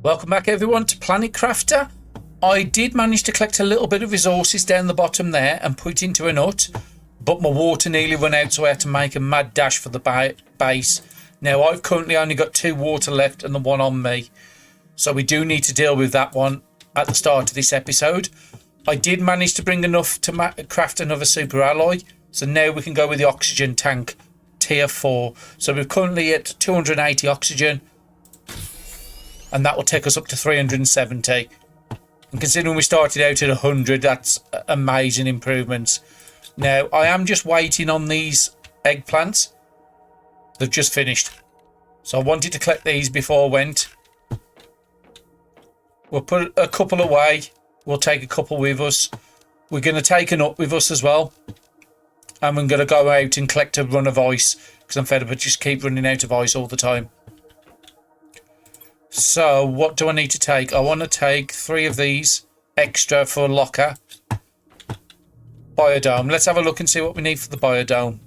Welcome back everyone to Planet Crafter. I did manage to collect a little bit of resources down the bottom there and put into a nut, but my water nearly ran out, so I had to make a mad dash for the base. Now I've currently only got 2 water left and the one on me, so we do need to deal with that one at the start of this episode. I did manage to bring enough to craft another super alloy, so now we can go with the oxygen tank tier 4. So we're currently at 280 oxygen, and that will take us up to 370. And considering we started out at 100, that's amazing improvements. Now, I am just waiting on these eggplants. They've just finished. So I wanted to collect these before I went. We'll put a couple away. We'll take a couple with us. We're going to take a nut with us as well. And we're going to go out and collect a run of ice, because I'm fed up of just keep running out of ice all the time. So, what do I need to take? I want to take 3 of these extra for a locker. Biodome. Let's have a look and see what we need for the biodome.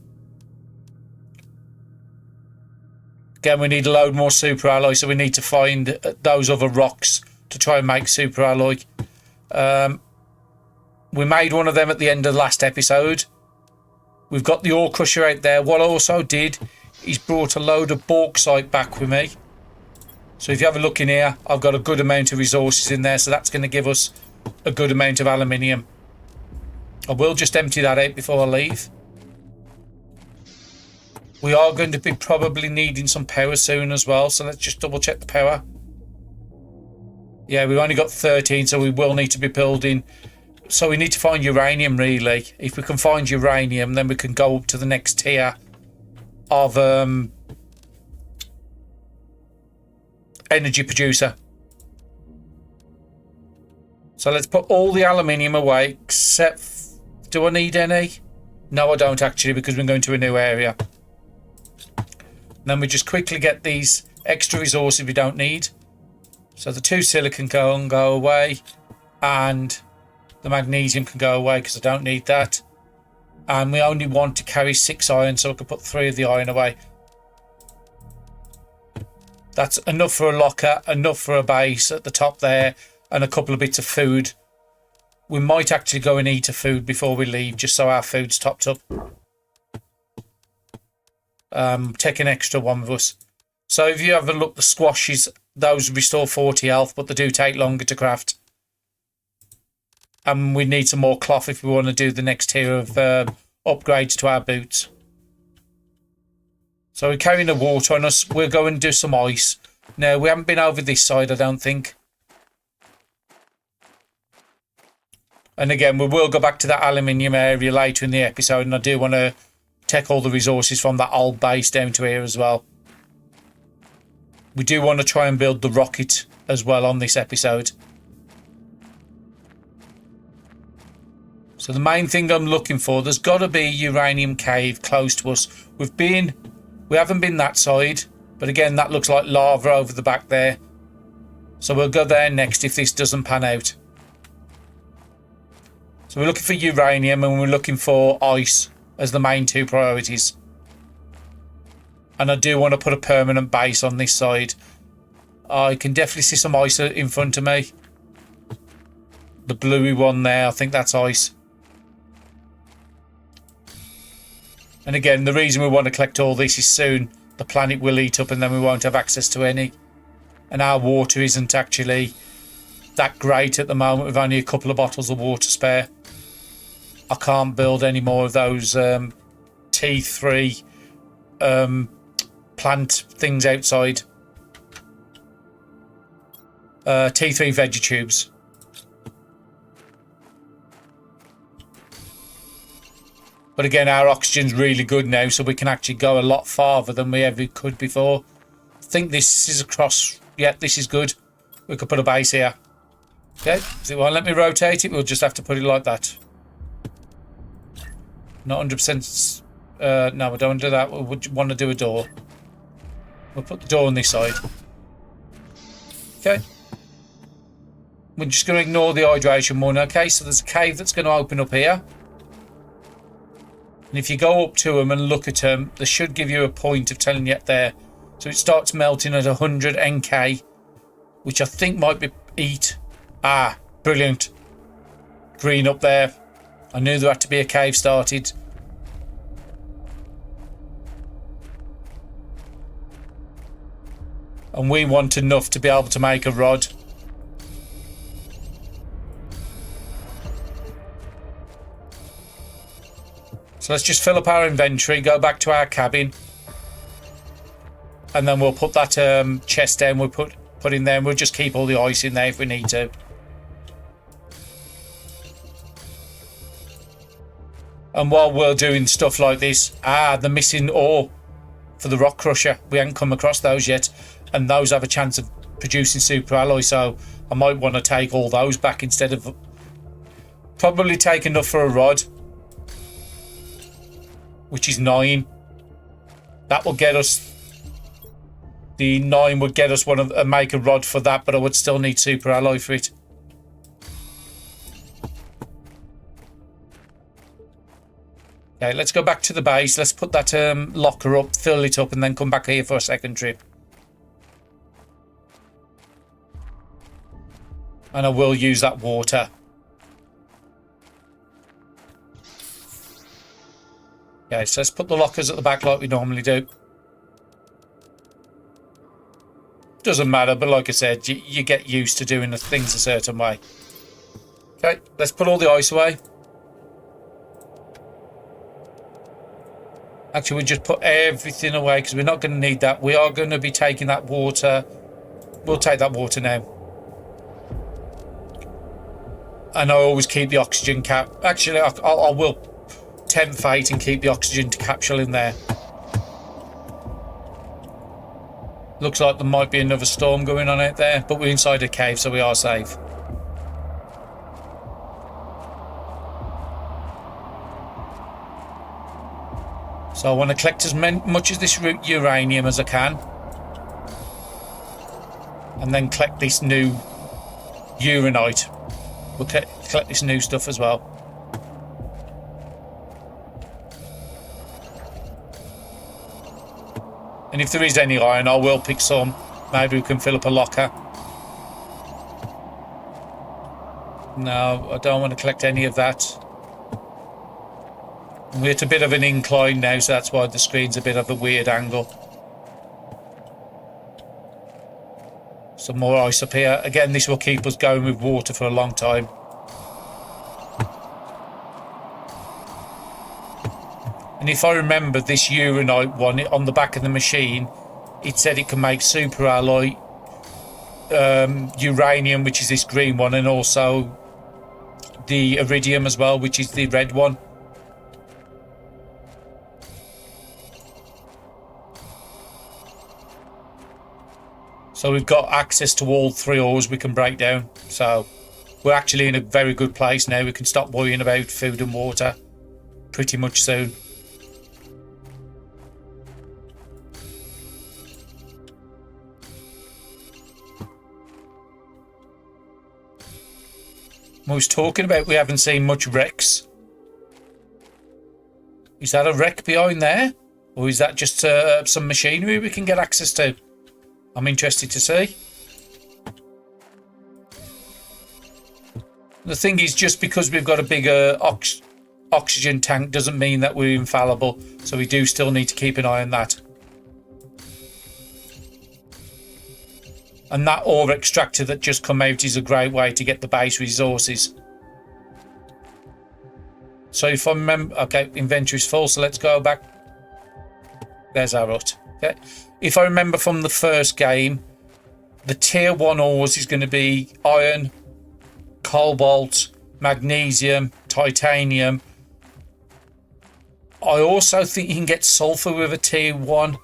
Again, we need a load more super alloy, so we need to find those other rocks to try and make super alloy. We made one of them at the end of the last episode. We've got the ore crusher out there. What I also did is brought a load of bauxite back with me. So if you have a look in here, I've got a good amount of resources in there, so that's going to give us a good amount of aluminium. I will just empty that out before I leave. We are going to be probably needing some power soon as well, so let's just double check the power. Yeah, we've only got 13, so we will need to be building. So we need to find uranium, really. If we can find uranium, then we can go up to the next tier of energy producer. So let's put all the aluminium away, except, do I need any? No, I don't actually, because we're going to a new area. And then we just quickly get these extra resources we don't need. So the 2 silicon can go away, and the magnesium can go away because I don't need that. And we only want to carry 6 iron, so I can put 3 of the iron away. That's enough for a locker, enough for a base at the top there, and a couple of bits of food. We might actually go and eat a food before we leave, just so our food's topped up. Take an extra one with us. So if you have a look, the squashes, those restore 40 health, but they do take longer to craft. And we need some more cloth if we want to do the next tier of upgrades to our boots. So we're carrying the water on us. We're going to do some ice. Now, we haven't been over this side, I don't think. And again, we will go back to that aluminium area later in the episode. And I do want to take all the resources from that old base down to here as well. We do want to try and build the rocket as well on this episode. So the main thing I'm looking for, there's got to be a uranium cave close to us. We haven't been that side, but again, that looks like lava over the back there. So we'll go there next if this doesn't pan out. So we're looking for uranium and we're looking for ice as the main 2 priorities. And I do want to put a permanent base on this side. I can definitely see some ice in front of me. The bluey one there, I think that's ice. And again, the reason we want to collect all this is soon the planet will heat up and then we won't have access to any. And our water isn't actually that great at the moment. We've only a couple of bottles of water spare. I can't build any more of those T3 plant things outside. T3 veggie tubes. But again, our oxygen's really good now, so we can actually go a lot farther than we ever could before. I think this is across. Yeah, this is good. We could put a base here. Okay, if it won't let me rotate it, we'll just have to put it like that. Not 100%. No, we don't want to do that. We want to do a door. We'll put the door on this side. Okay. We're just going to ignore the hydration one. Okay, so there's a cave that's going to open up here. And if you go up to them and look at them, they should give you a point of telling you there. So it starts melting at 100 NK which I think might be eat. Ah, brilliant. Green up there. I knew there had to be a cave started. And we want enough to be able to make a rod. So let's just fill up our inventory, go back to our cabin. And then we'll put that chest down, we'll put in there, and we'll just keep all the ice in there if we need to. And while we're doing stuff like this, the missing ore for the rock crusher. We haven't come across those yet, and those have a chance of producing super alloy, so I might want to take all those back instead of... Probably take enough for a rod, which is 9. That will get us... The 9 would get us make a rod for that, but I would still need super alloy for it. Okay, let's go back to the base. Let's put that locker up, fill it up, and then come back here for a second trip. And I will use that water. Okay, so let's put the lockers at the back like we normally do. Doesn't matter, but like I said, you get used to doing the things a certain way. Okay, let's put all the ice away. Actually, we'll just put everything away because we're not going to need that. We are going to be taking that water. We'll take that water now. And I always keep the oxygen cap. Actually, I will tempt fate and keep the oxygen capsule in there. Looks like there might be another storm going on out there, but we're inside a cave, so we are safe. So I want to collect as much of this uranium as I can. And then collect this new uranite. We'll collect this new stuff as well. And if there is any iron, I will pick some. Maybe we can fill up a locker. No, I don't want to collect any of that. We're at a bit of an incline now, so that's why the screen's a bit of a weird angle. Some more ice up here. Again, this will keep us going with water for a long time. And if I remember this uranite one, on the back of the machine, it said it can make super alloy, uranium, which is this green one, and also the iridium as well, which is the red one. So we've got access to all 3 ores we can break down. So we're actually in a very good place now. We can stop worrying about food and water pretty much soon. I was talking about we haven't seen much wrecks. Is that a wreck behind there? Or is that just some machinery we can get access to? I'm interested to see. The thing is, just because we've got a bigger oxygen tank doesn't mean that we're infallible. So we do still need to keep an eye on that. And that ore extractor that just come out is a great way to get the base resources. So if I remember... Okay, inventory's full, so let's go back. There's our hut. Okay. If I remember from the first game, the tier 1 ores is going to be iron, cobalt, magnesium, titanium. I also think you can get sulfur with a tier 1,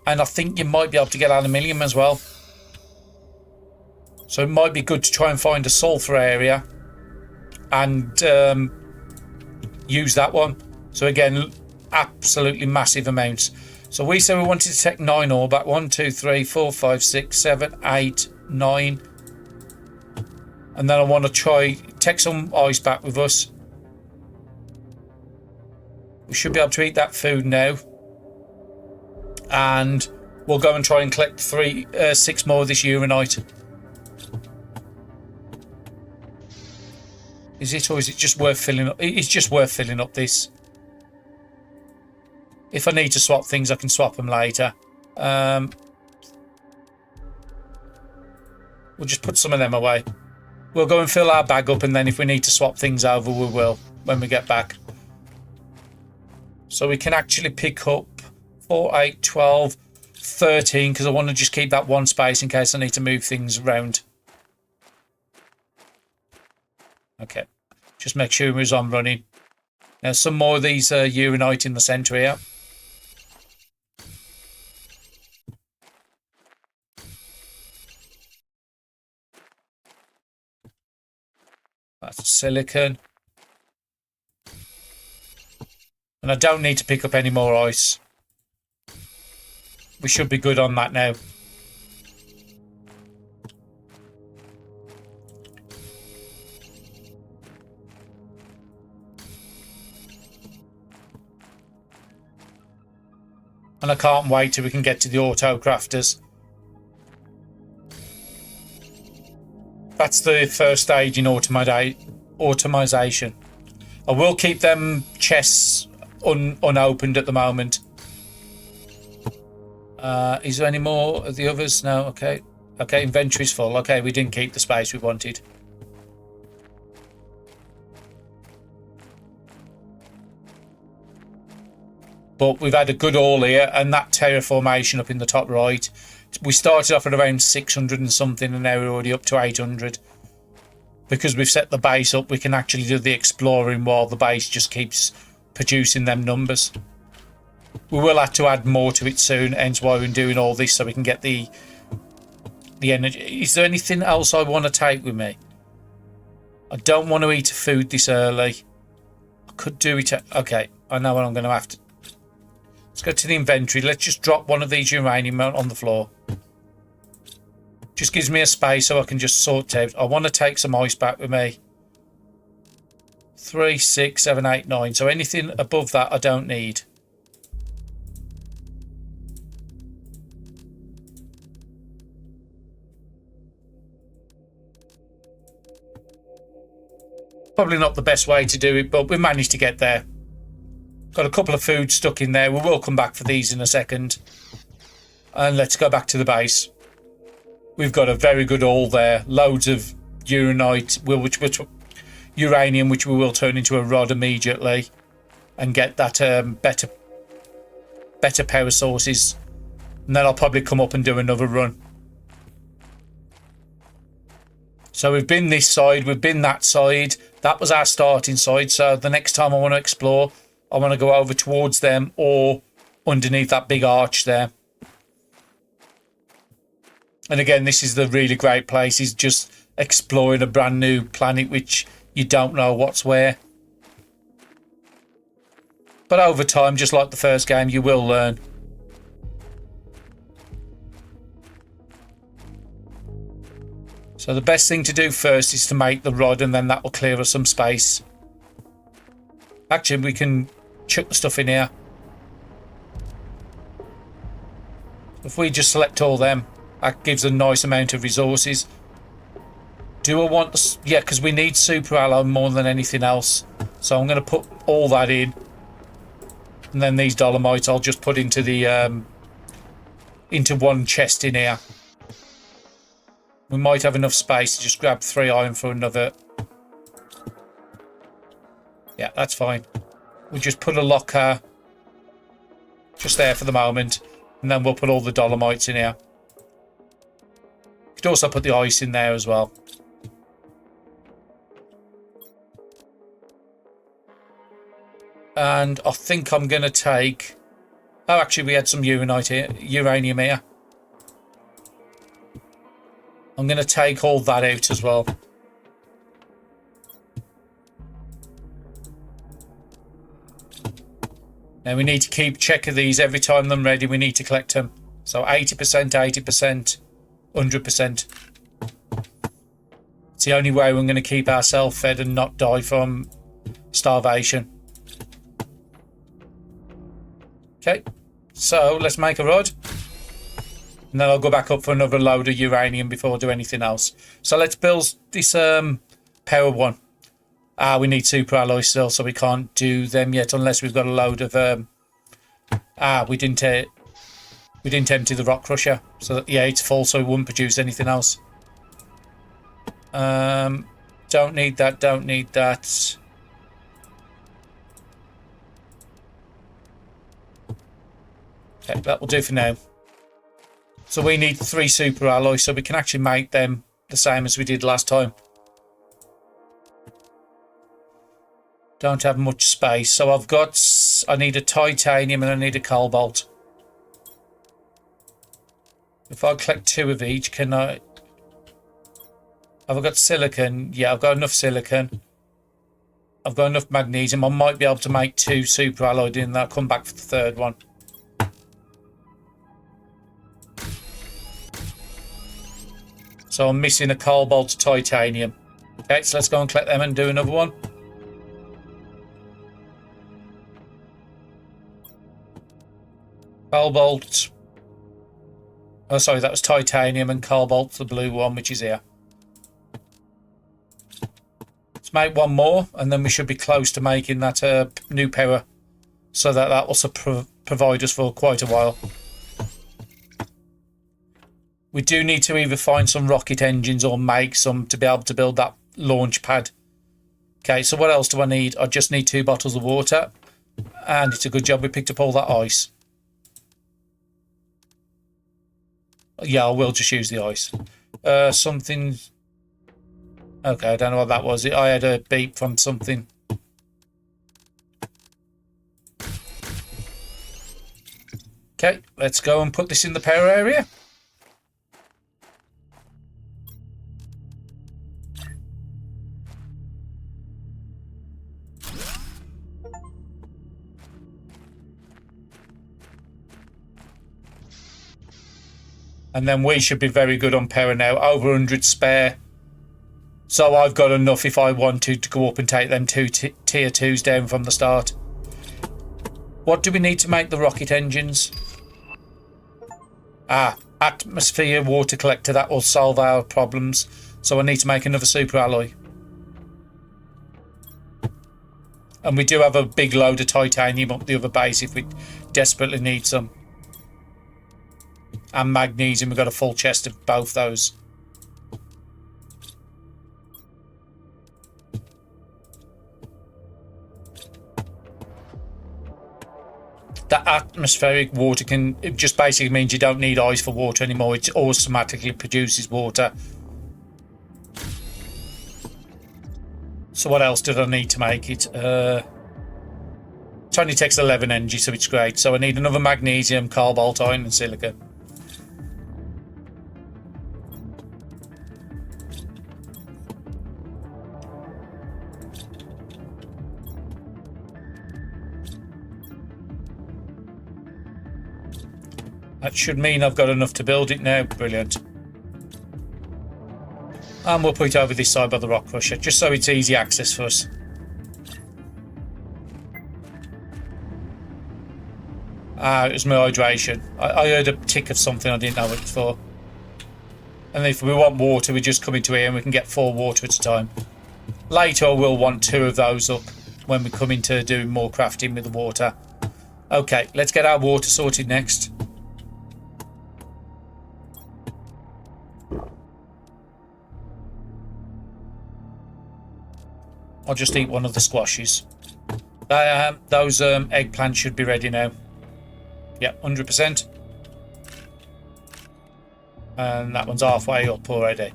and I think you might be able to get aluminium as well. So it might be good to try and find a sulfur area and use that one. So again, absolutely massive amounts. So we said we wanted to take 9 ore back. 1, 2, 3, 4, 5, 6, 7, 8, 9. And then I want to try take some ice back with us. We should be able to eat that food now. And we'll go and try and collect 6 more of this uranite. Is it, or is it just worth filling up? It's just worth filling up this. If I need to swap things, I can swap them later. We'll just put some of them away. We'll go and fill our bag up, and then if we need to swap things over, we will when we get back. So we can actually pick up 4, 8, 12, 13, because I want to just keep that one space in case I need to move things around. Okay, just make sure we're on running. Now some more of these uranite in the centre here. That's silicon. And I don't need to pick up any more ice. We should be good on that now. And I can't wait till we can get to the auto crafters. That's the first stage in automation. I will keep them chests unopened at the moment. Is there any more of the others? No, okay. Okay, inventory's full. Okay, we didn't keep the space we wanted. But we've had a good haul here, and that terraformation up in the top right. We started off at around 600 and something, and now we're already up to 800. Because we've set the base up, we can actually do the exploring while the base just keeps producing them numbers. We will have to add more to it soon, hence why we're doing all this, so we can get the energy. Is there anything else I want to take with me? I don't want to eat food this early. I could do it. Okay, I know what I'm going to have to. Let's go to the inventory. Let's just drop one of these uranium on the floor. Just gives me a space so I can just sort out. I want to take some ice back with me. 3, 6, 7, 8, 9. So anything above that I don't need. Probably not the best way to do it, but we managed to get there. Got a couple of food stuck in there. We will come back for these in a second. And let's go back to the base. We've got a very good haul there. Loads of uranite, uranium, which we will turn into a rod immediately. And get that better power sources. And then I'll probably come up and do another run. So we've been this side, we've been that side. That was our starting side. So the next time I want to explore, I want to go over towards them or underneath that big arch there. And again, this is the really great place, is just exploring a brand new planet which you don't know what's where. But over time, just like the first game, you will learn. So the best thing to do first is to make the rod, and then that will clear us some space. Actually, we can chuck the stuff in here. If we just select all them, that gives a nice amount of resources. Do I want the... Yeah, because we need super alloy more than anything else. So I'm going to put all that in. And then these dolomites I'll just put into the... into one chest in here. We might have enough space to just grab 3 iron for another. Yeah, that's fine. We'll just put a locker just there for the moment. And then we'll put all the dolomites in here. Could also put the ice in there as well. And I think I'm going to take... Oh, actually, we had some uranium here. I'm going to take all that out as well. Now we need to keep check of these every time they're ready. We need to collect them. So 80%, 80%, 100%. It's the only way we're going to keep ourselves fed and not die from starvation. Okay, so let's make a rod. And then I'll go back up for another load of uranium before I do anything else. So let's build this power one. We need super alloys still, so we can't do them yet unless we've got a load of... we didn't empty the rock crusher. So, yeah, it's full, so it wouldn't produce anything else. Don't need that, don't need that. Okay, that will do for now. So we need 3 super alloys, so we can actually make them the same as we did last time. Don't have much space, so I need a titanium and I need a cobalt. If I collect 2 of each, can I... Have I got silicon? Yeah, I've got enough silicon. I've got enough magnesium. I might be able to make 2 super alloyed in that. I'll come back for the 3rd one. So I'm missing a cobalt titanium. Okay, so let's go and collect them and do another one. Cobalt. Oh, sorry, that was titanium and cobalt, the blue one, which is here. Let's make one more, and then we should be close to making that new power, so that will provide us for quite a while. We do need to either find some rocket engines or make some to be able to build that launch pad. Okay, so what else do I need? I just need 2 bottles of water, and it's a good job we picked up all that ice. Yeah, I will just use the ice. Something... Okay, I don't know what that was. I had a beep from something. Okay, let's go and put this in the power area. And then we should be very good on power now. Over 100 spare. So I've got enough if I wanted to go up and take them 2 tier 2s down from the start. What do we need to make the rocket engines? Atmosphere water collector. That will solve our problems. So I need to make another super alloy. And we do have a big load of titanium up the other base if we desperately need some. And magnesium, we've got a full chest of both those. That atmospheric water it just basically means you don't need ice for water anymore. It automatically produces water. So what else did I need to make it? It only takes 11 energy, so it's great. So I need another magnesium, cobalt, iron and silicon. That should mean I've got enough to build it now. Brilliant. And we'll put it over this side by the rock crusher, just so it's easy access for us. It was my hydration. I heard a tick of something, I didn't know what it's for. And if we want water, we just come into here and we can get 4 water at a time. Later we'll want 2 of those up when we come into doing more crafting with the water. Okay, let's get our water sorted next. I'll just eat one of the squashes. Those eggplants should be ready now. Yep, 100%. And that one's halfway up already.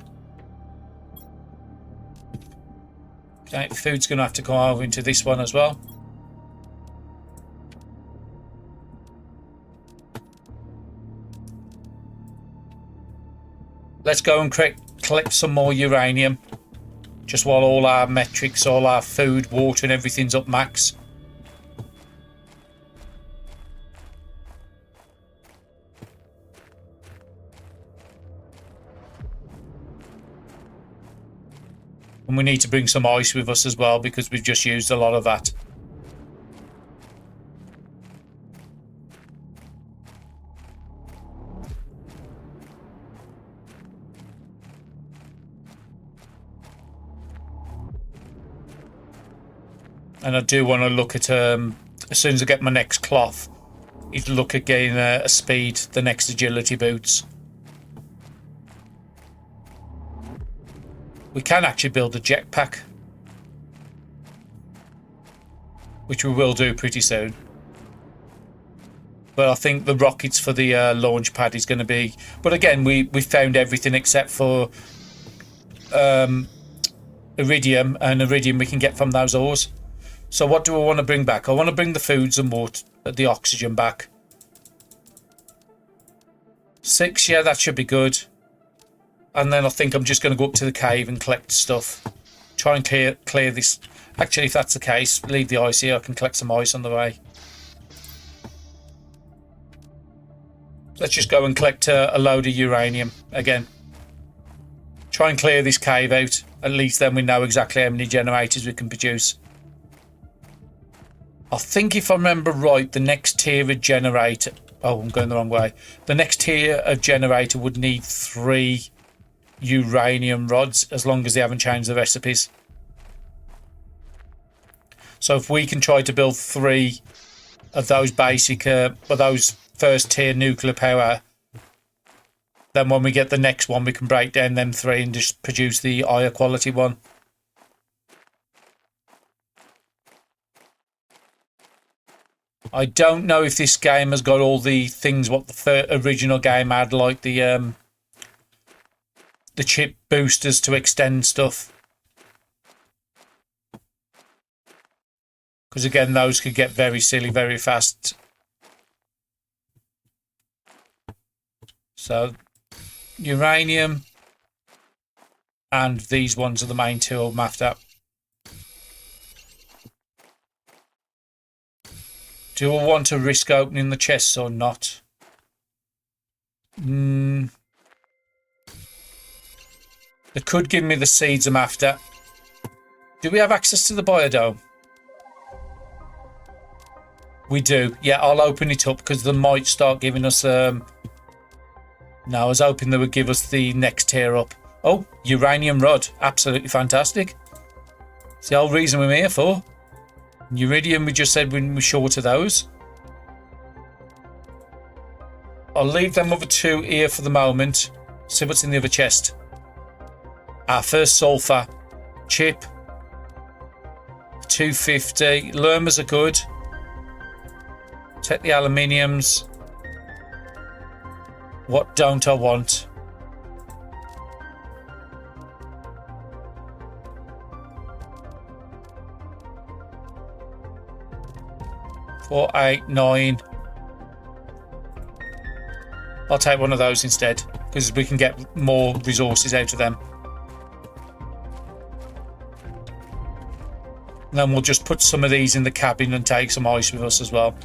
Okay, food's going to have to come over into this one as well. Let's go and collect some more uranium. Just while all our metrics, all our food, water and everything's up max. And we need to bring some ice with us as well because we've just used a lot of that. And I do want to look at, as soon as I get my next cloth, is look at getting a speed, the next agility boots. We can actually build a jetpack, which we will do pretty soon. But I think the rockets for the launch pad is going to be... But again, we found everything except for iridium, and iridium we can get from those ores. So what do I want to bring back? I want to bring the foods and water, the oxygen back. 6, yeah, that should be good. And then I think I'm just going to go up to the cave and collect stuff. Try and clear this. Actually, if that's the case, leave the ice here. I can collect some ice on the way. Let's just go and collect a load of uranium again. Try and clear this cave out. At least then we know exactly how many generators we can produce. I think if I remember right, the next tier of generator... Oh, I'm going the wrong way. The next tier of generator would need 3 uranium rods, as long as they haven't changed the recipes. So if we can try to build 3 of those basic, those first tier nuclear power, then when we get the next one, we can break down them 3 and just produce the higher quality one. I don't know if this game has got all the things what the original game had, like the chip boosters to extend stuff. Because again, those could get very silly very fast. So, uranium and these ones are the main 2 I'm after. Do I want to risk opening the chests or not? They could give me the seeds I'm after. Do we have access to the biodome? We do. Yeah, I'll open it up because they might start giving us... No, I was hoping they would give us the next tier up. Oh, uranium rod. Absolutely fantastic. It's the whole reason we're here for. Iridium, we just said we were short of those. I'll leave them other 2 here for the moment. See what's in the other chest. First sulfur. Chip. 250. Lermas are good. Take the aluminiums. What don't I want? Four, 8, 9. I'll take one of those instead, because we can get more resources out of them. And then we'll just put some of these in the cabin and take some ice with us as well.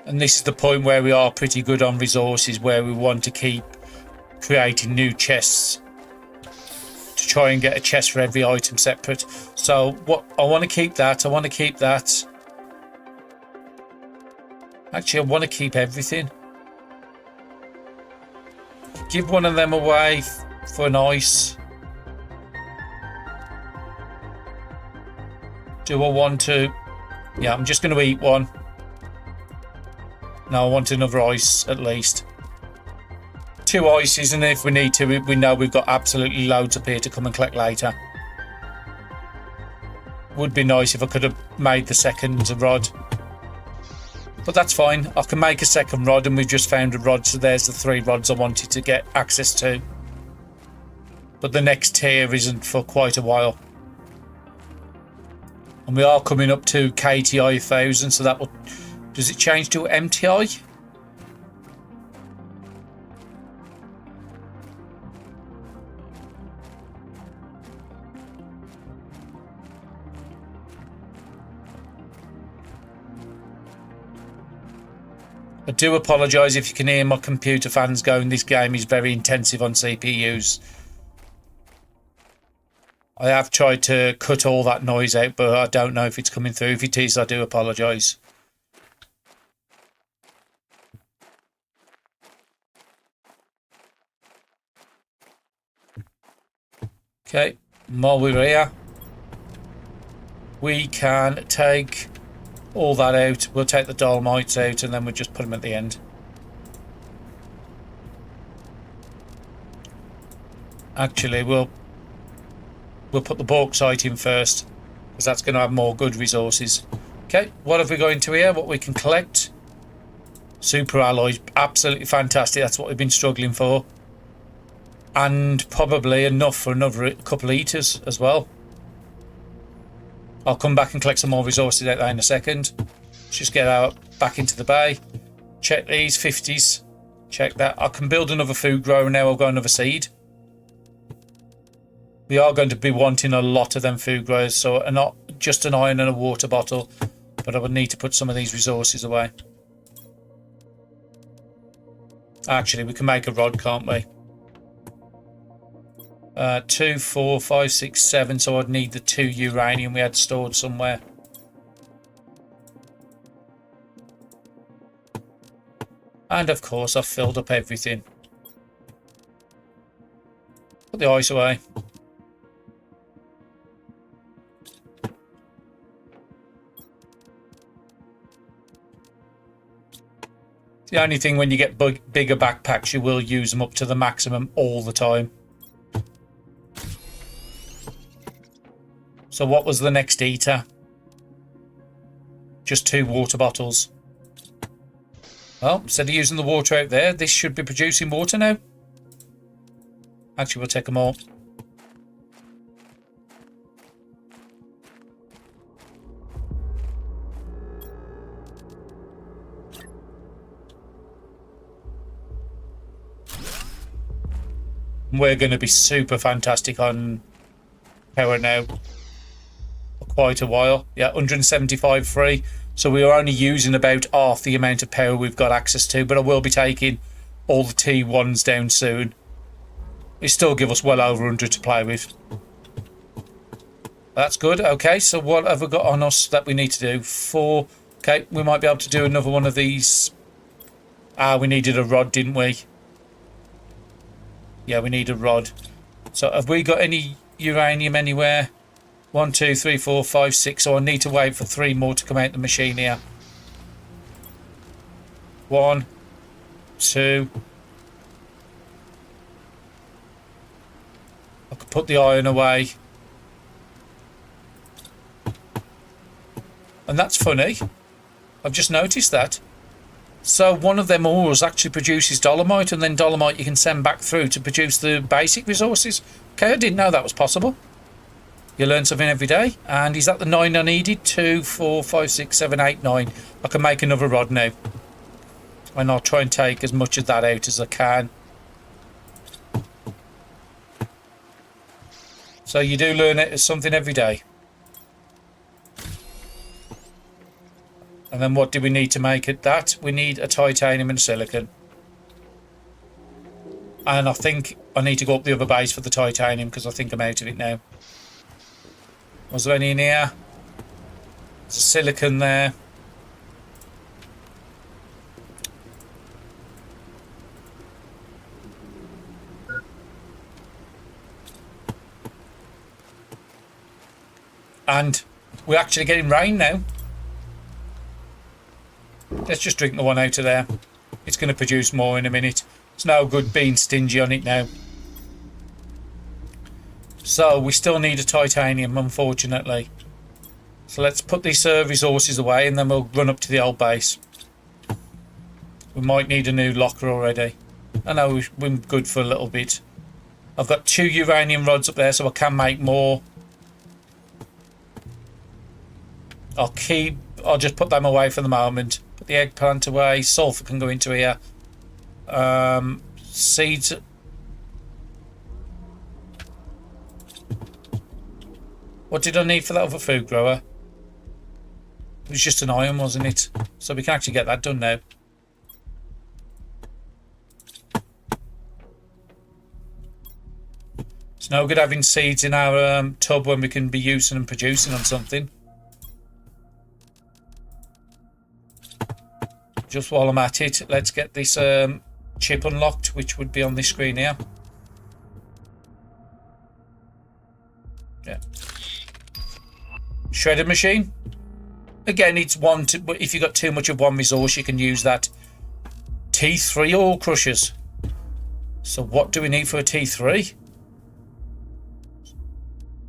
And this is the point where we are pretty good on resources, where we want to keep creating new chests to try and get a chest for every item separate. So what I want to keep that. I want to keep that. Actually, I want to keep everything. Give one of them away for an ice. Do I want to? Yeah, I'm just going to eat one. No, I want another ice at least. 2 ices, and if we need to, we know we've got absolutely loads up here to come and collect later. Would be nice if I could have made the second rod. But that's fine. I can make a second rod, and we've just found a rod, so there's the 3 rods I wanted to get access to. But the next tier isn't for quite a while. And we are coming up to KTI 1000, so that will... Does it change to MTI? I do apologise if you can hear my computer fans going, this game is very intensive on CPUs. I have tried to cut all that noise out, but I don't know if it's coming through. If it is, I do apologise. Okay, while we're here, we can take all that out. We'll take the dolomites out and then we'll just put them at the end. Actually, we'll put the bauxite in first, because that's going to have more good resources. Okay, what have we got into here? What we can collect? Super alloys, absolutely fantastic. That's what we've been struggling for. And probably enough for another couple of eaters as well. I'll come back and collect some more resources out there in a second. Let's just get out back into the bay. Check these 50s. Check that. I can build another food grower now. I've got another seed. We are going to be wanting a lot of them food growers, so not just an iron and a water bottle, but I would need to put some of these resources away. Actually, we can make a rod, can't we? 2, 4, 5, 6, 7, so I'd need the 2 uranium we had stored somewhere. And of course, I've filled up everything. Put the ice away. The only thing, when you get bigger backpacks, you will use them up to the maximum all the time. So what was the next eater? Just 2 water bottles. Well, instead of using the water out there, this should be producing water now. Actually, we'll take them all. We're going to be super fantastic on power now for quite a while. Yeah, 175 free. So we are only using about half the amount of power we've got access to, but I will be taking all the T1s down soon. It still give us well over 100 to play with. That's good. Okay, so what have we got on us that we need to do? 4. Okay, we might be able to do another one of these. We needed a rod, didn't we? Yeah, we need a rod. So have we got any uranium anywhere? 1, 2, 3, 4, 5, 6. So I need to wait for 3 more to come out the machine here. 1, 2. I could put the iron away. And that's funny. I've just noticed that. So one of them ores actually produces dolomite, and then dolomite you can send back through to produce the basic resources. Okay, I didn't know that was possible. You learn something every day. And is that the 9 I needed? 2, 4, 5, 6, 7, 8, 9. I can make another rod now. And I'll try and take as much of that out as I can. So you do learn it as something every day. And then what do we need to make it that? We need a titanium and a silicon. And I think I need to go up the other base for the titanium, because I think I'm out of it now. Was there any in here? There's a silicon there. And we're actually getting rain now. Let's just drink the one out of there. It's going to produce more in a minute. It's no good being stingy on it now. So we still need a titanium, unfortunately. So let's put these resources away, and then we'll run up to the old base. We might need a new locker already. I know we're good for a little bit. I've got 2 uranium rods up there, so I can make more. I'll just put them away for the moment. Put the eggplant away. Sulfur can go into here. Seeds. What did I need for that other food grower? It was just an iron, wasn't it? So we can actually get that done now. It's no good having seeds in our tub when we can be using and producing on something. Just while I'm at it, let's get this chip unlocked, which would be on this screen here. Shredder machine. Again, it's one to, if you've got too much of one resource, you can use that. T3 ore crushers. So what do we need for a T3?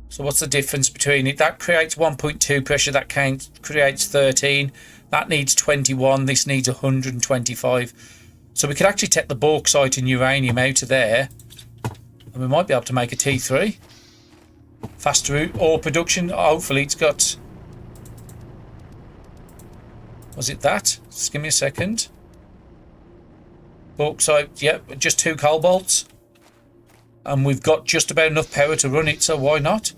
So what's the difference between it? That creates 1.2 pressure, that creates 13. That needs 21, this needs 125. So we could actually take the bauxite and uranium out of there, and we might be able to make a T3. Faster ore production, hopefully it's got... Was it that? Just give me a second. Bauxite, yep, just 2 cobalts. And we've got just about enough power to run it, so why not?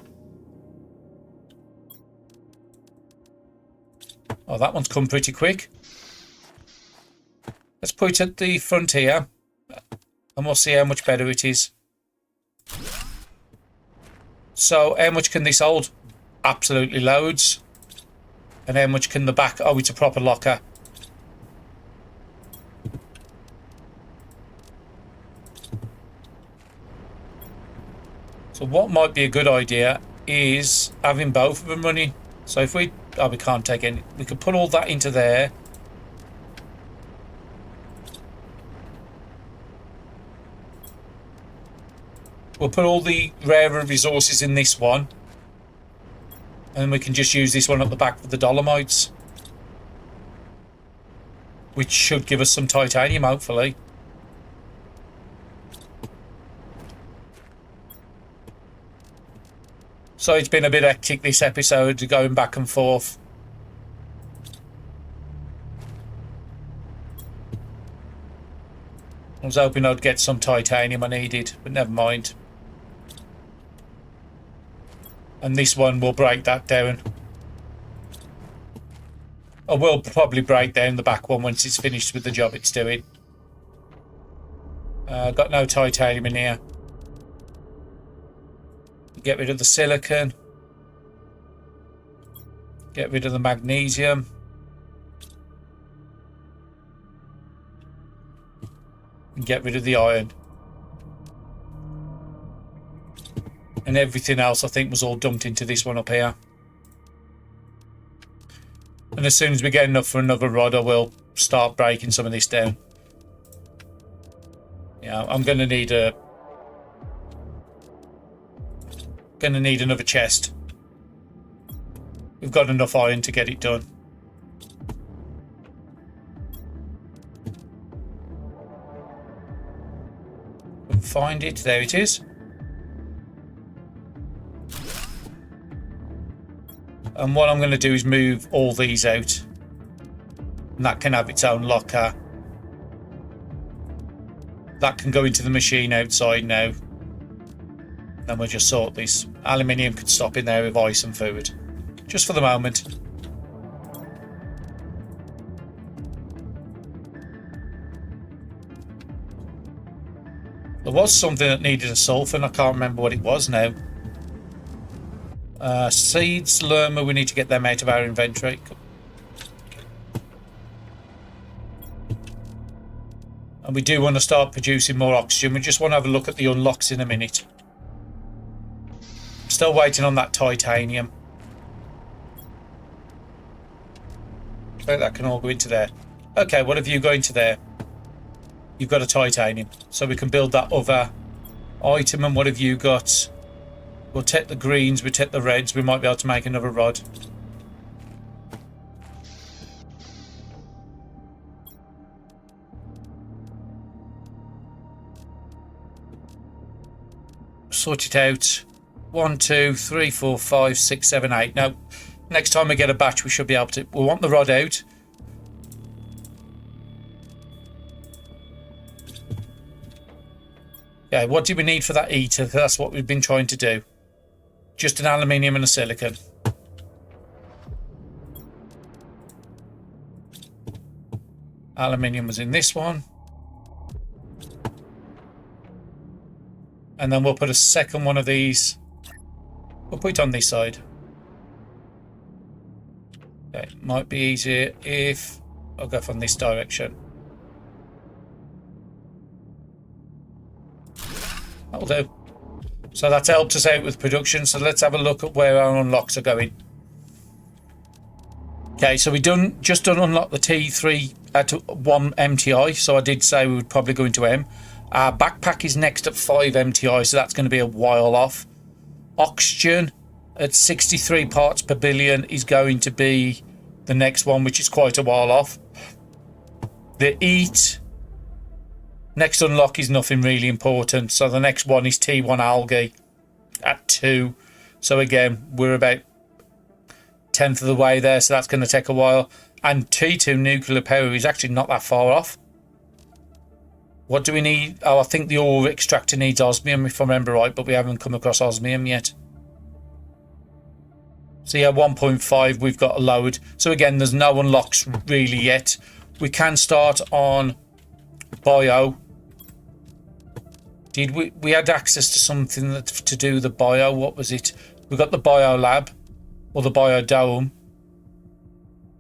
Oh, that one's come pretty quick. Let's put it at the front here, and we'll see how much better it is. So, how much can this hold? Absolutely loads. And how much can the back... Oh, it's a proper locker. So what might be a good idea is having both of them running. So if we... Oh, we can't take any... We could put all that into there. We'll put all the rarer resources in this one. And we can just use this one at the back for the dolomites. Which should give us some titanium, hopefully. So it's been a bit hectic this episode, going back and forth. I was hoping I'd get some titanium I needed, but never mind. And this one will break that down. I will probably break down the back one once it's finished with the job it's doing. Got no titanium in here. Get rid of the silicon. Get rid of the magnesium. And get rid of the iron. And everything else I think was all dumped into this one up here. And as soon as we get enough for another rod, I will start breaking some of this down. Yeah, I'm going to need a... Going to need another chest. We've got enough iron to get it done. Find it. There it is. And what I'm going to do is move all these out. And that can have its own locker. That can go into the machine outside now. And we'll just sort this. Aluminium can stop in there with ice and food. Just for the moment. There was something that needed a sulfur and I can't remember what it was now. Seeds, Lerma, we need to get them out of our inventory. And we do want to start producing more oxygen. We just want to have a look at the unlocks in a minute. Still waiting on that titanium. I think that can all go into there. Okay, what have you got into there? You've got a titanium. So we can build that other item. And what have you got? We'll take the greens, we'll take the reds. We might be able to make another rod. Sort it out. 1, 2, 3, 4, 5, 6, 7, 8. Now, next time we get a batch, we should be able to... We want the rod out. Yeah, what do we need for that eater? That's what we've been trying to do. Just an aluminium and a silicon. Aluminium was in this one. And then we'll put a second one of these. We'll put it on this side. Okay, might be easier if I'll go from this direction. That'll do. So that's helped us out with production. So let's have a look at where our unlocks are going. Okay, so we just done unlock the T3 at 1 MTI, so I did say we would probably go into M. Our backpack is next at 5 MTI, so that's going to be a while off. Oxygen at 63 parts per billion is going to be the next one, which is quite a while off. The EAT next unlock is nothing really important, so the next one is T1 algae at 2. So again, we're about 10th of the way there, so that's going to take a while. And T2 nuclear power is actually not that far off. What do we need? Oh, I think the ore extractor needs osmium, if I remember right, but we haven't come across osmium yet. So yeah, 1.5 we've got a load. So again, there's no unlocks really yet. We can start on bio. Did we had access to something to do the bio? What was it? We got the bio lab or the bio dome.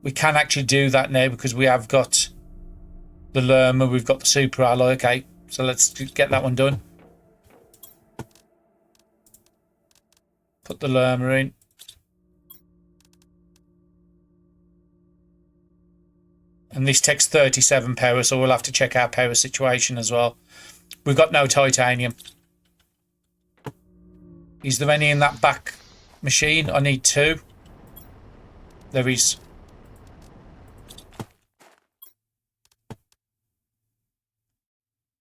We can actually do that now because we have got the lerma, we've got the super alloy. Okay, so let's get that one done. Put the lerma in. And this takes 37 power, so we'll have to check our power situation as well. We've got no titanium. Is there any in that back machine? I need 2. There is.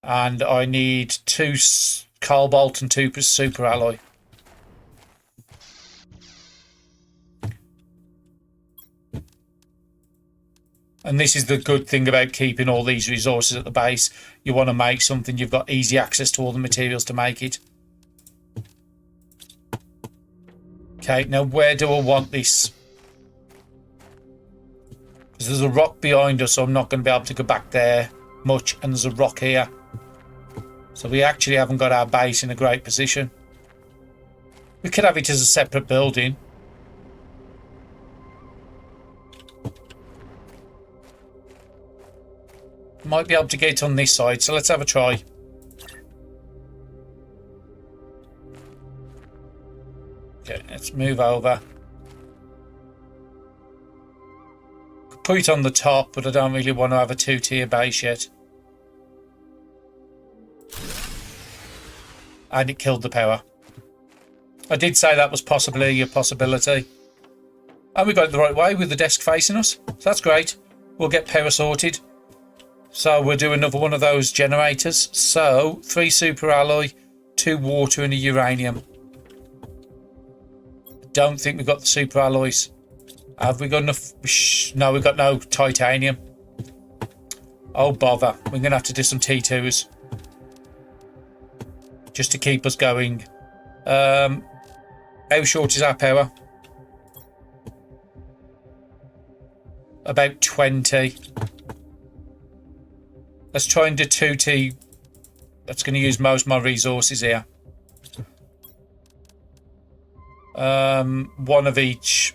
And I need 2 cobalt and 2 super alloy. And this is the good thing about keeping all these resources at the base. You want to make something, you've got easy access to all the materials to make it. Okay, now where do I want this? Because there's a rock behind us, so I'm not going to be able to go back there much. And there's a rock here. So we actually haven't got our base in a great position. We could have it as a separate building. Might be able to get it on this side, so let's have a try. Okay, let's move over. Could put it on the top, but I don't really want to have a 2-tier base yet. And it killed the power. I did say that was possibly a possibility. And we got it the right way with the desk facing us. So that's great. We'll get power sorted. So we'll do another one of those generators. So 3 super alloy, 2 water and a uranium. Don't think we've got the super alloys. Have we got enough? No, we've got no titanium. Oh bother. We're going to have to do some T2s. Just to keep us going. How short is our power? About 20. Let's try and do 2T. That's going to use most of my resources here. 1 of each.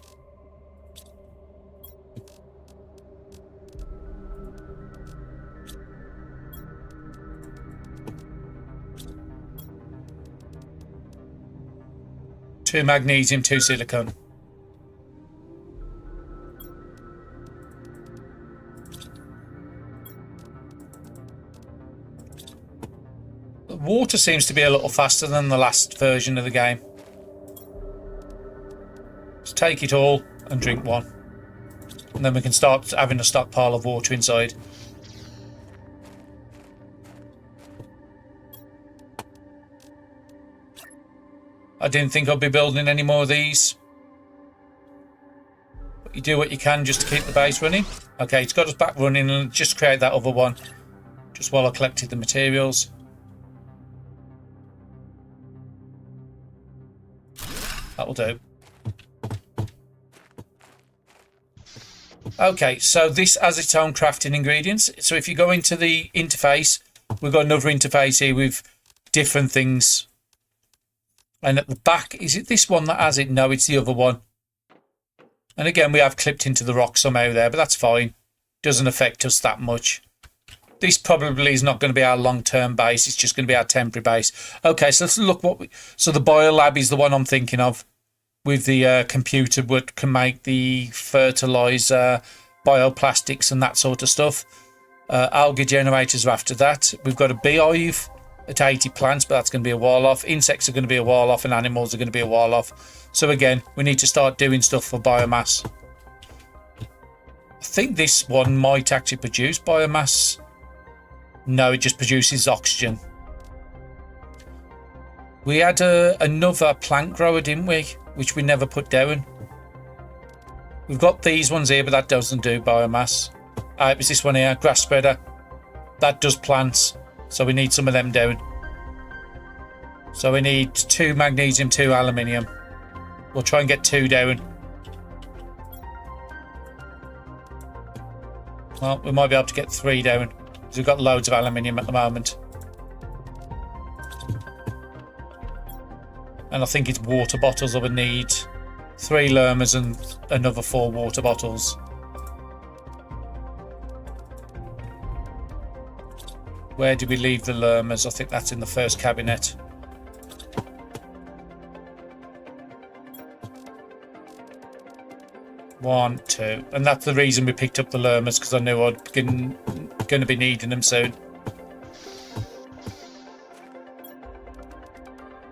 Two magnesium, 2 silicon. Water seems to be a little faster than the last version of the game. Let's take it all and drink 1. And then we can start having a stockpile of water inside. I didn't think I'd be building any more of these. But you do what you can just to keep the base running. Okay, it's got us back running, and just create that other one. Just while I collected the materials. That'll do. Okay, so this has its own crafting ingredients. So if you go into the interface, we've got another interface here with different things. And at the back, is it this one that has it? No, it's the other one. And again, we have clipped into the rock somehow there, but that's fine. Doesn't affect us that much. This probably is not going to be our long-term base. It's just going to be our temporary base. Okay, so let's look what we... So the bio lab is the one I'm thinking of. with the computer would can make the fertilizer, bioplastics, and that sort of stuff. Algae generators are after that. We've got a beehive at 80 plants, but that's going to be a while off. Insects are going to be a while off, and animals are going to be a while off. So again, we need to start doing stuff for biomass. I think this one might actually produce biomass. No, it just produces oxygen. We had another plant grower, didn't we? Which we never put down. We've got these ones here, but that doesn't do biomass. It was this one here, grass spreader. That does plants. So we need some of them down. So we need 2 magnesium, 2 aluminium. We'll try and get 2 down. Well, we might be able to get 3 down, because we've got loads of aluminium at the moment. And I think it's water bottles I would need. 3 lermas and another 4 water bottles. Where did we leave the lermas? I think that's in the first cabinet. One, 2. And that's the reason we picked up the lermas, because I knew I'd going to be needing them soon.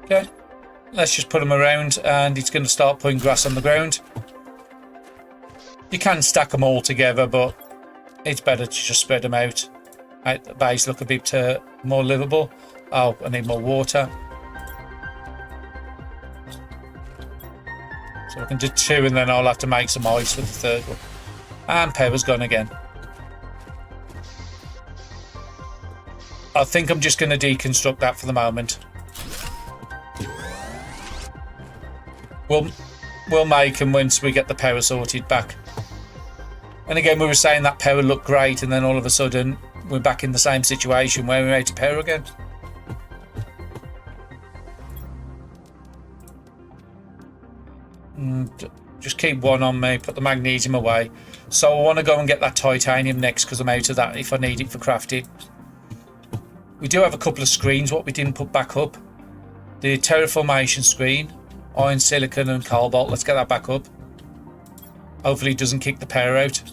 Okay. Let's just put them around, and it's going to start putting grass on the ground. You can stack them all together, but it's better to just spread them out. At the base look a bit more livable. Oh, I need more water. So I can do 2, and then I'll have to make some ice for the 3rd one. And power's gone again. I think I'm just going to deconstruct that for the moment. We'll make them once we get the power sorted back. And again, we were saying that power looked great, and then all of a sudden we're back in the same situation where we're out of power again. Just keep one on me, put the magnesium away. So I want to go and get that titanium next, because I'm out of that if I need it for crafting. We do have a couple of screens what we didn't put back up. The terraformation screen, iron, silicon and cobalt. Let's get that back up. Hopefully it doesn't kick the power out.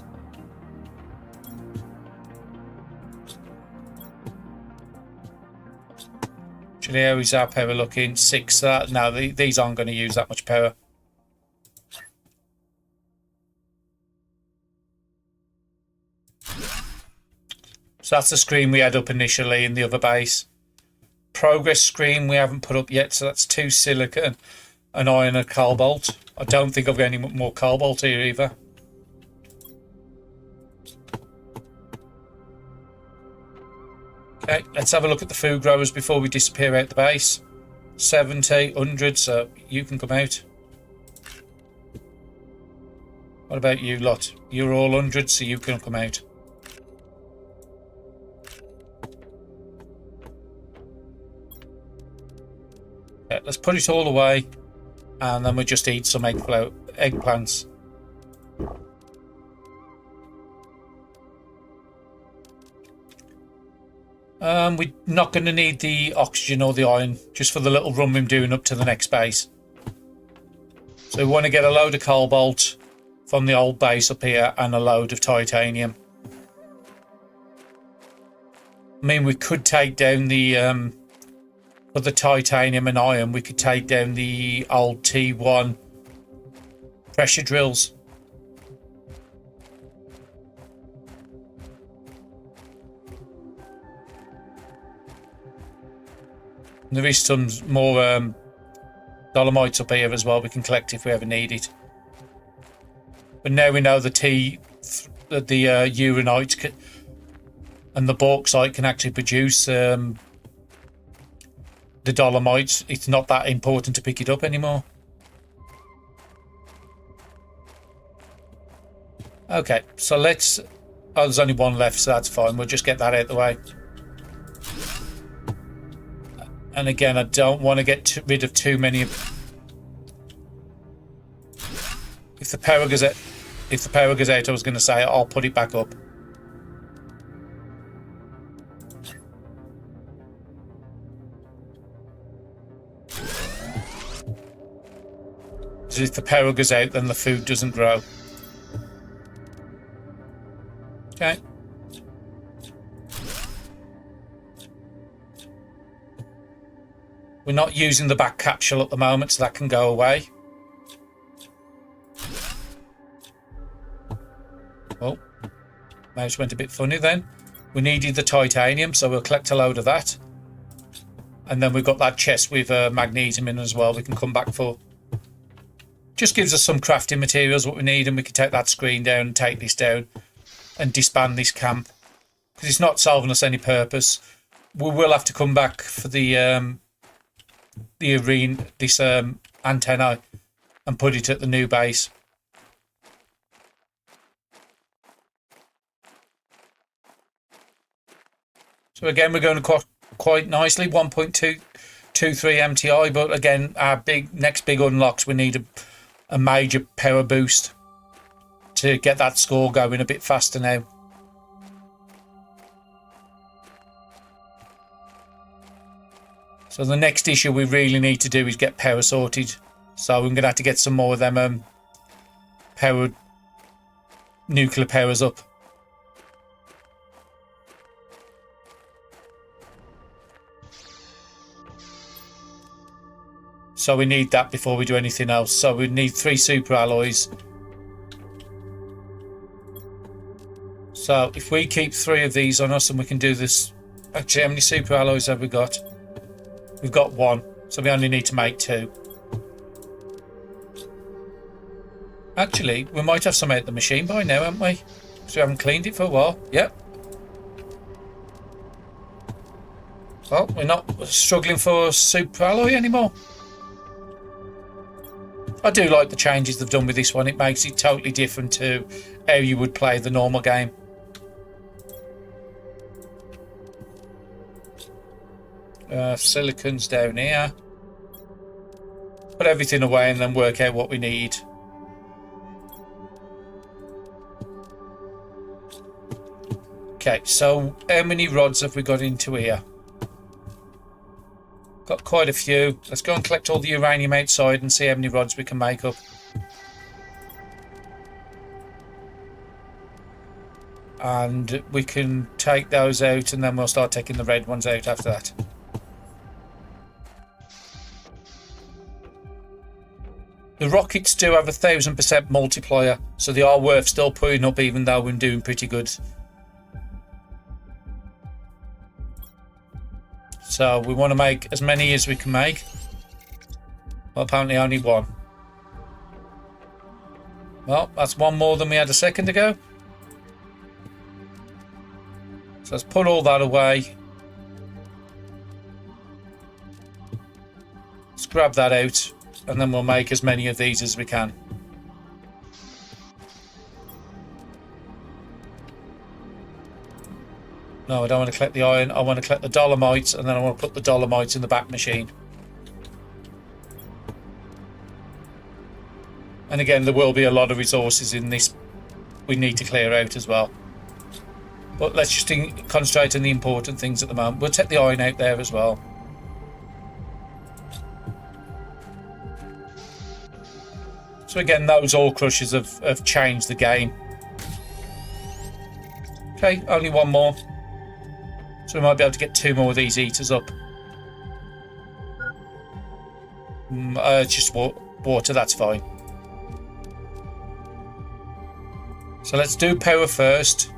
Actually, how is our power looking? 6. No, these aren't going to use that much power. So that's the screen we had up initially in the other base. Progress screen we haven't put up yet, so that's 2 silicon, an iron and cobalt. I don't think I've got any more cobalt here either. Okay, let's have a look at the food growers before we disappear out the base. 70, 100, so you can come out. What about you lot? You're all 100, so you can come out. Okay, let's put it all away, and then we'll just eat some eggplants. We're not going to need the oxygen or the iron, just for the little run we're doing up to the next base. So we want to get a load of cobalt from the old base up here and a load of titanium. I mean, we could take down the for the titanium and iron, we could take down the old T1 pressure drills. There is some more dolomites up here as well we can collect if we ever need it. But now we know the uranite and the bauxite can actually produce the dolomites. It's not that important to pick it up anymore. Okay, so let's... Oh, there's only one left, so that's fine. We'll just get that out of the way. And again, I don't want to get rid of too many. If the power goes out, I was going to say I'll put it back up. Because if the power goes out, then the food doesn't grow. Okay. We're not using the back capsule at the moment, so that can go away. Oh, mouse went a bit funny then. We needed the titanium, so we'll collect a load of that. And then we've got that chest with magnesium in as well we can come back for. Just gives us some crafting materials, what we need, and we can take that screen down and take this down and disband this camp. Because it's not solving us any purpose. We will have to come back for the arena, this antenna, and put it at the new base. So again, we're going quite nicely, 1.223 MTI, but again, our next big unlocks, we need a major power boost to get that score going a bit faster now. So the next issue we really need to do is get power sorted. So I'm going to have to get some more of them nuclear powers up. So we need that before we do anything else. So we need 3 super alloys. So if we keep 3 of these on us and we can do this. Actually, how many super alloys have we got? We've got 1. So we only need to make 2. Actually, we might have some out the machine by now, haven't we? Because we haven't cleaned it for a while. Yep. Well, we're not struggling for super alloy anymore. I do like the changes they've done with this one. It makes it totally different to how you would play the normal game. Silicon's down here. Put everything away and then work out what we need. Okay, so how many rods have we got into here? Got quite a few. Let's go and collect all the uranium outside and see how many rods we can make up. And we can take those out and then we'll start taking the red ones out after that. The rockets do have 1000% multiplier, so they are worth still putting up even though we're doing pretty good. So we want to make as many as we can make. Well, apparently only 1. Well, that's 1 more than we had a second ago. So let's put all that away. Let's grab that out, and then we'll make as many of these as we can. No, I don't want to collect the iron. I want to collect the dolomites, and then I want to put the dolomites in the back machine. And again, there will be a lot of resources in this we need to clear out as well. But let's just concentrate on the important things at the moment. We'll take the iron out there as well. So again, those ore crushers have changed the game. Okay, only 1 more. So we might be able to get 2 more of these eaters up. It's just water, that's fine. So let's do power first.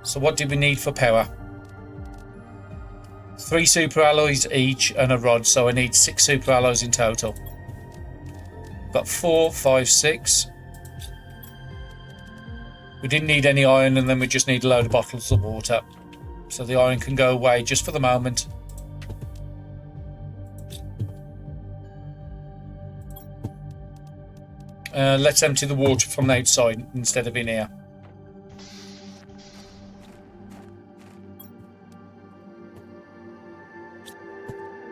So what did we need for power? 3 super alloys each and a rod, so I need 6 super alloys in total. Got 4, 5, 6. We didn't need any iron, and then we just need a load of bottles of water. So the iron can go away just for the moment. Let's empty the water from the outside instead of in here.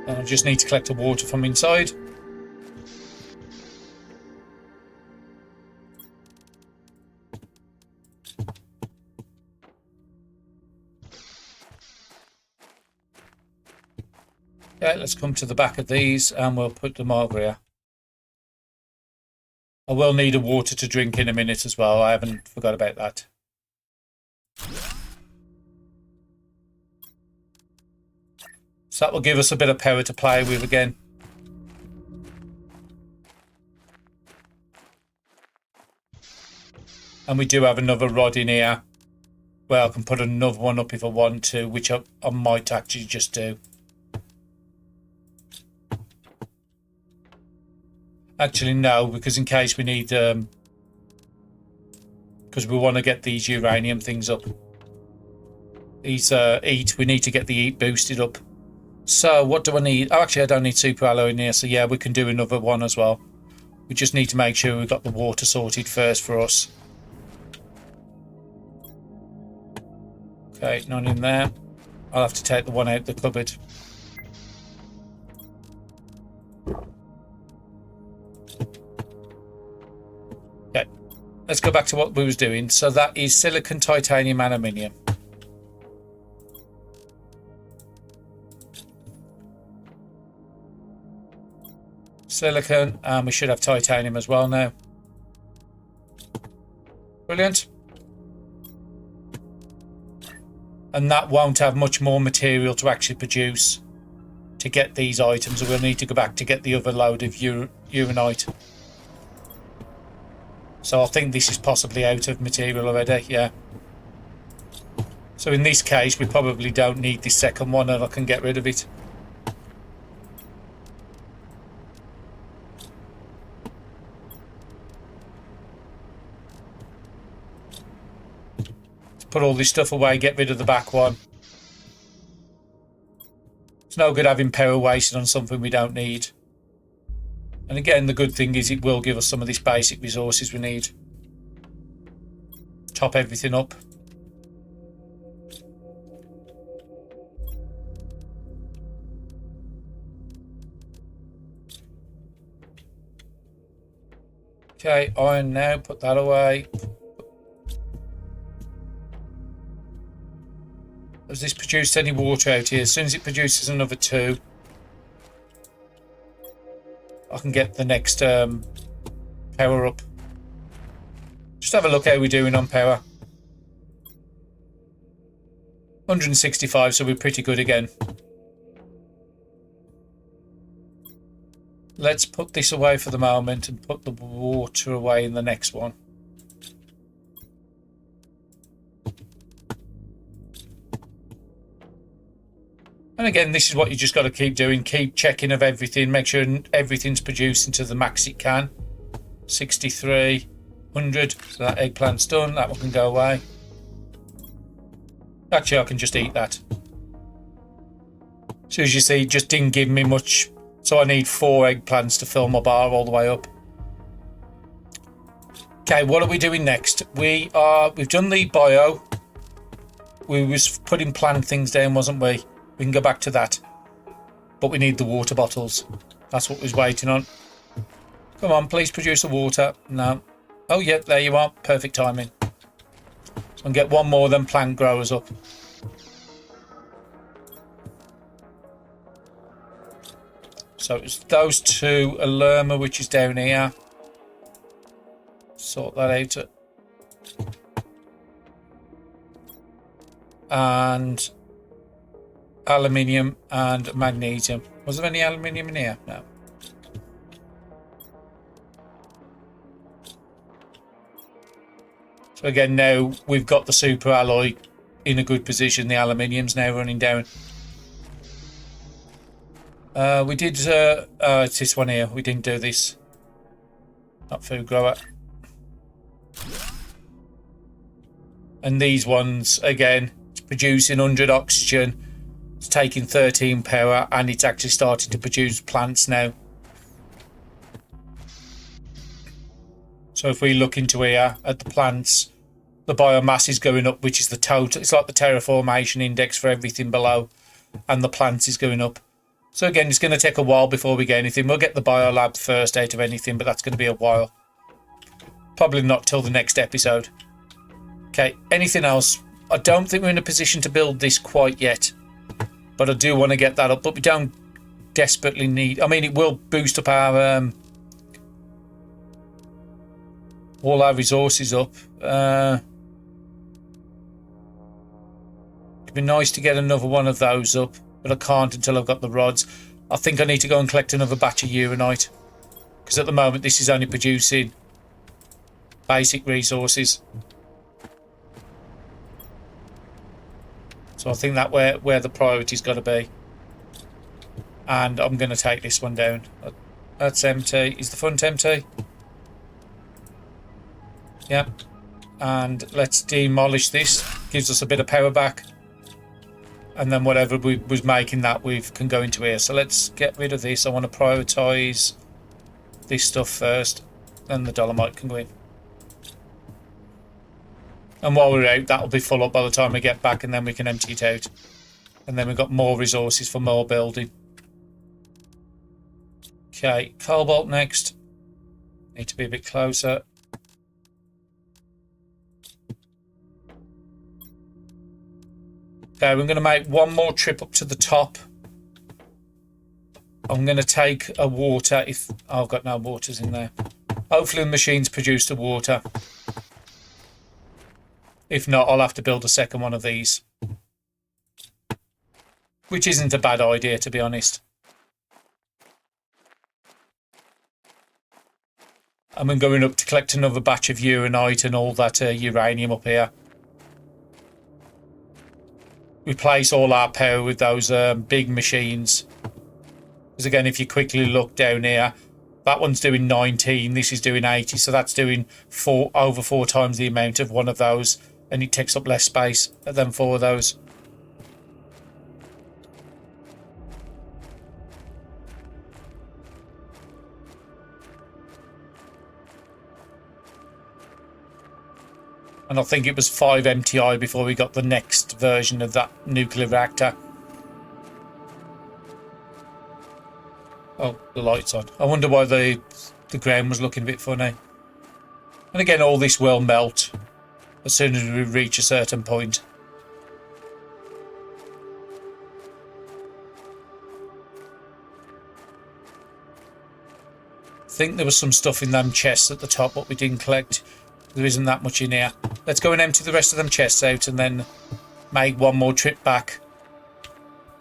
And I just need to collect the water from inside. Okay, let's come to the back of these and we'll put them over here. I will need a water to drink in a minute as well. I haven't forgot about that. So that will give us a bit of power to play with again. And we do have another rod in here. Well, I can put another one up if I want to, which I might actually just do. Actually, no, because in case we need... because we want to get these uranium things up. These EAT, we need to get the EAT boosted up. So, what do I need? Oh, actually, I don't need super alloy in here, so yeah, we can do another one as well. We just need to make sure we've got the water sorted first for us. Okay, none in there. I'll have to take the one out the cupboard. Okay, let's go back to what we was doing. So that is silicon, titanium, aluminium. Silicon, and we should have titanium as well now. Brilliant. And that won't have much more material to actually produce to get these items. We'll need to go back to get the other load of uranite. So I think this is possibly out of material already, yeah. So in this case, we probably don't need this second one and I can get rid of it. Put all this stuff away, get rid of the back one. It's no good having power wasted on something we don't need. And again, the good thing is it will give us some of these basic resources we need. Top everything up. Okay, iron now, put that away. Has this produced any water out here? As soon as it produces another 2, I can get the next power up. Just have a look how we're doing on power. 165, so we're pretty good again. Let's put this away for the moment and put the water away in the next one. And again, this is what you just got to keep doing. Keep checking of everything. Make sure everything's producing to the max it can. 6,300. So that eggplant's done. That one can go away. Actually, I can just eat that. So as you see, it just didn't give me much. So I need 4 eggplants to fill my bar all the way up. Okay, what are we doing next? We've done the bio. We was putting plant things down, wasn't we? We can go back to that. But we need the water bottles. That's what we're waiting on. Come on, please produce the water. No. Oh, yeah, there you are. Perfect timing. So I can get one more of them plant growers up. So it's those 2. A lerma, which is down here. Sort that out. And aluminium and magnesium. Was there any aluminium in here? No. So again, now we've got the super alloy in a good position. The aluminium's now running down. We did... it's this one here. We didn't do this. Not food grower. And these ones, again, it's producing 100 oxygen. It's taking 13 power and it's actually starting to produce plants now. So if we look into here at the plants, the biomass is going up, which is the total. It's like the terraformation index for everything below, and the plants is going up. So again, it's going to take a while before we get anything. We'll get the biolab first out of anything, but that's going to be a while. Probably not till the next episode. Okay, anything else? I don't think we're in a position to build this quite yet. But I do want to get that up. But we don't desperately need... I mean, it will boost up our all our resources up. It'd be nice to get another one of those up, but I can't until I've got the rods. I think I need to go and collect another batch of uranite, because at the moment this is only producing basic resources. So I think that where the priority's got to be. And I'm going to take this one down. That's empty. Is the front empty? Yep. And let's demolish this. Gives us a bit of power back. And then whatever we was making that we can go into here. So let's get rid of this. I want to prioritise this stuff first. Then the dolomite can go in. And while we're out, that'll be full up by the time we get back, and then we can empty it out. And then we've got more resources for more building. Okay, cobalt next. Need to be a bit closer. Okay, we're going to make one more trip up to the top. I'm going to take a water if... Oh, I've got no waters in there. Hopefully the machines produce the water. If not, I'll have to build a second one of these. Which isn't a bad idea, to be honest. And I'm going up to collect another batch of uranite and all that uranium up here. Replace all our power with those big machines. Because again, if you quickly look down here, that one's doing 19, this is doing 80, so that's doing over 4 times the amount of one of those. And it takes up less space than 4 of those. And I think it was 5 MTI before we got the next version of that nuclear reactor. Oh, the light's on. I wonder why the ground was looking a bit funny. And again, all this will melt as soon as we reach a certain point. I think there was some stuff in them chests at the top, but we didn't collect. There isn't that much in here. Let's go and empty the rest of them chests out and then make one more trip back.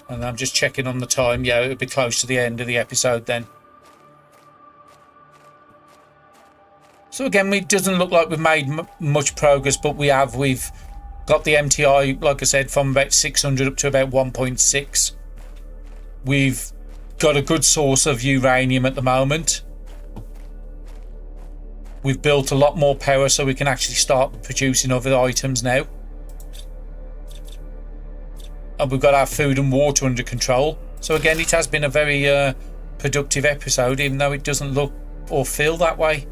And I'm just checking on the time. Yeah, it'll be close to the end of the episode then. So again, it doesn't look like we've made much progress, but we've got the MTI, like I said, from about 600 up to about 1.6. We've got a good source of uranium at the moment. We've built a lot more power so we can actually start producing other items now. And we've got our food and water under control. So again, it has been a very productive episode, even though it doesn't look or feel that way.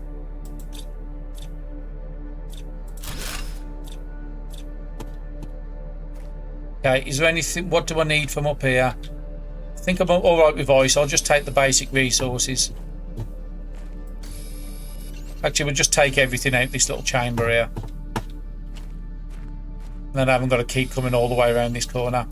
Okay, is there anything... What do I need from up here? I think I'm alright with ice. I'll just take the basic resources. Actually, we'll just take everything out this little chamber here. And then I haven't got to keep coming all the way around this corner.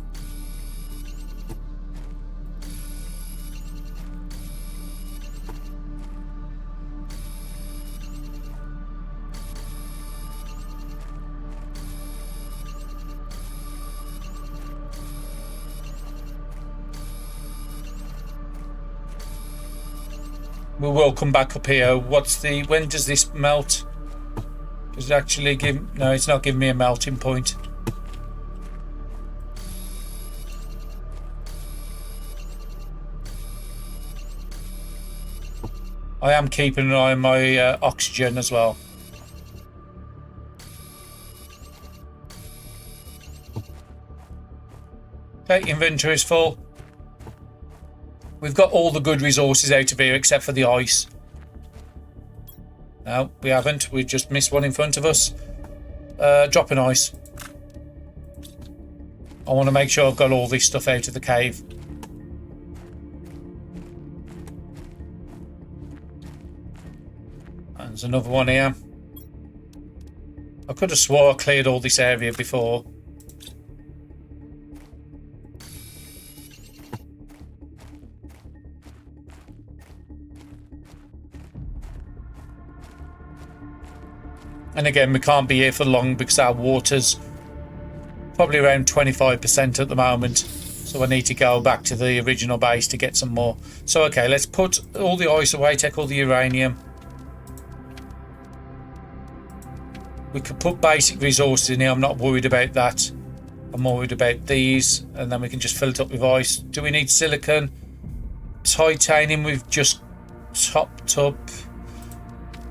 We will come back up here. When does this melt? Does it actually give... No, it's not giving me a melting point. I am keeping an eye on my oxygen as well. Okay, inventory is full. We've got all the good resources out of here except for the ice. No, we haven't. We just missed one in front of us. Drop an ice. I want to make sure I've got all this stuff out of the cave. And there's another one here. I could have swore I cleared all this area before. And again, we can't be here for long because our water's probably around 25% at the moment. So I need to go back to the original base to get some more. So okay, let's put all the ice away, take all the uranium. We could put basic resources in here. I'm not worried about that. I'm worried about these, and then we can just fill it up with ice. Do we need silicon? Titanium we've just topped up.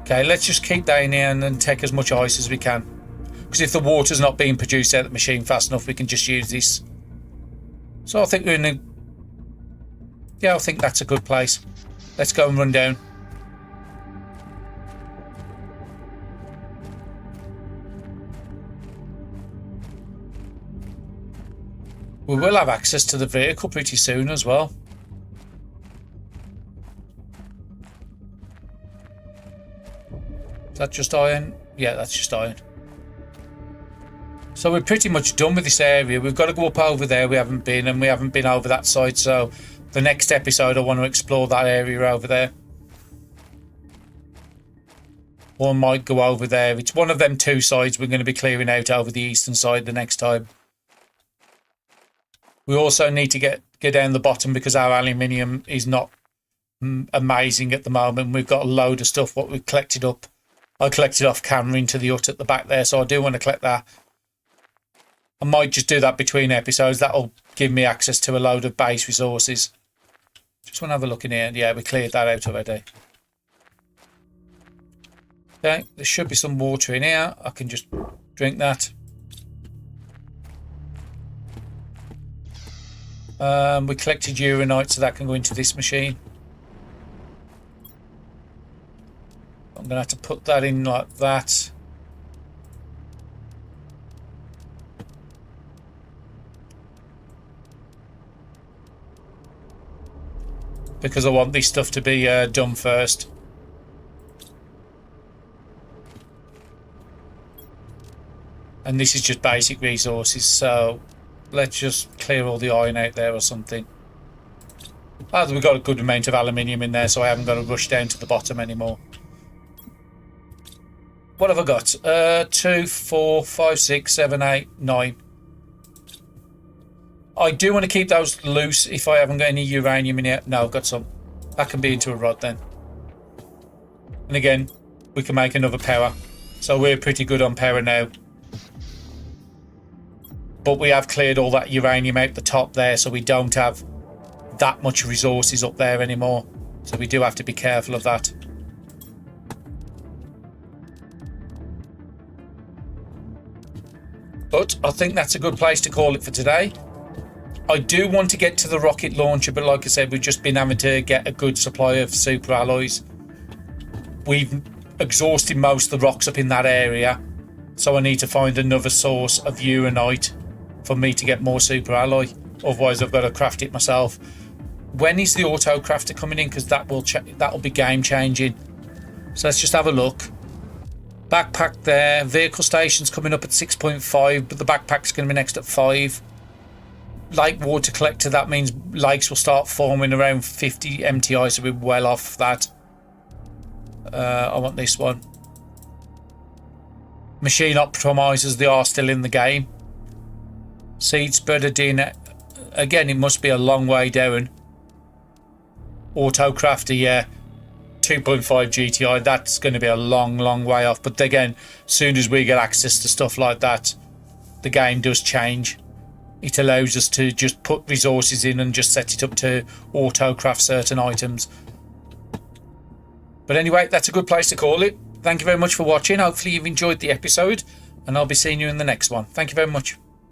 Okay, let's just keep that in here and then take as much ice as we can. Because if the water's not being produced out of the machine fast enough, we can just use this. So I think we're in a... Yeah, I think that's a good place. Let's go and run down. We will have access to the vehicle pretty soon as well. Is that just iron? Yeah, that's just iron. So we're pretty much done with this area. We've got to go up over there. We haven't been, and we haven't been over that side. So the next episode, I want to explore that area over there. Or I might go over there. It's one of them two sides we're going to be clearing out over the eastern side the next time. We also need to get down the bottom because our aluminium is not amazing at the moment. We've got a load of stuff what we've collected up. I collected off camera into the hut at the back there, so I do want to collect that. I might just do that between episodes. That'll give me access to a load of base resources. Just want to have a look in here. Yeah, we cleared that out already. Okay, there should be some water in here. I can just drink that. We collected uranite, so that can go into this machine. I'm going to have to put that in like that. Because I want this stuff to be done first. And this is just basic resources, so let's just clear all the iron out there or something. Oh, we've got a good amount of aluminium in there, so I haven't got to rush down to the bottom anymore. What have I got? 2, 4, 5, 6, 7, 8, 9. I do want to keep those loose if I haven't got any uranium in here. No, I've got some. That can be into a rod then. And again, we can make another power. So we're pretty good on power now. But we have cleared all that uranium out the top there, so we don't have that much resources up there anymore. So we do have to be careful of that. But I think that's a good place to call it for today. I do want to get to the rocket launcher, but like I said, we've just been having to get a good supply of super alloys. We've exhausted most of the rocks up in that area, so I need to find another source of uranite for me to get more super alloy. Otherwise, I've got to craft it myself. When is the auto crafter coming in? Because that'll be game changing. So let's just have a look. Backpack there. Vehicle station's coming up at 6.5, but the backpack's going to be next at 5. Lake water collector, that means lakes will start forming around 50 MTI, so we're well off that. I want this one. Machine optimizers, they are still in the game. Seed spreader DNA. Again, it must be a long way down. Auto crafter, yeah. 2.5 GTI, that's going to be a long way off. But again, as soon as we get access to stuff like that, the game does change. It allows us to just put resources in and just set it up to auto craft certain items. But anyway, that's a good place to call it. Thank you very much for watching. Hopefully you've enjoyed the episode, and I'll be seeing you in the next one. Thank you very much.